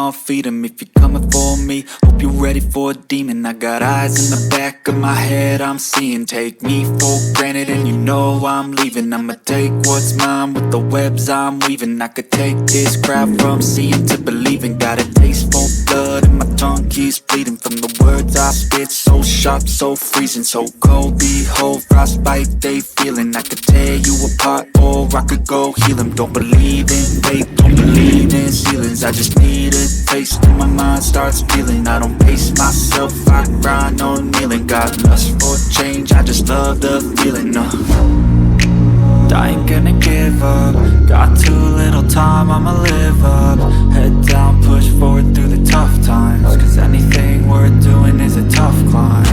gon' feed 'em. If you're coming for me, hope you're ready for a demon. I got eyes in the back of my head, I'm seeing. Take me for granted and you know I'm leaving. I'ma take what's mine with the webs I'm weaving. I could take this crowd from seeing to believing. Got a taste for blood and my tongue keeps bleeding from the words I spit. So sharp, so freezing, so cold. Behold, frostbite they feeling. I could tear you apart or I could go heal 'em. Don't believe in fate, don't believe in ceilings. I just need a taste and my mind starts feeling. I don't pace myself, I grind on kneeling. Got lust for change, I just love the feeling. I ain't gonna give up. Got too little time, I'ma live up. Head down, push forward through the tough times. Cause anything worth doing is a tough climb.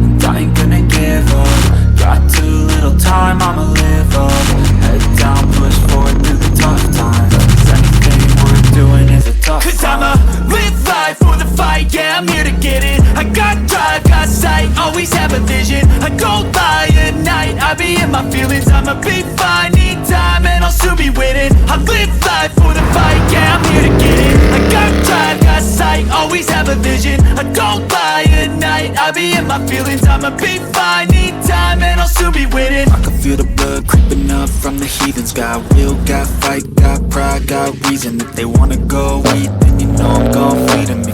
And I ain't gonna give up. Got too little time, I'ma live up. Head down, push forward through the tough times. Cause anything worth doing is a tough climb. Cause I'ma live life for the fight, yeah, I'm here to get it. I got drive, got sight, always have a vision. I go by at night, I be in my feelings. I'ma be fine, need time and I'll soon be winning. I live life for the fight, yeah, I'm here to get it. I got drive, got sight, always have a vision. I don't lie at night, I be in my feelings. I'ma be fine, need time and I'll soon be winning. I can feel the blood creeping up from the heathens. Got will, got fight, got pride, got reason. If they wanna go eat, then you know I'm gon' feed 'em.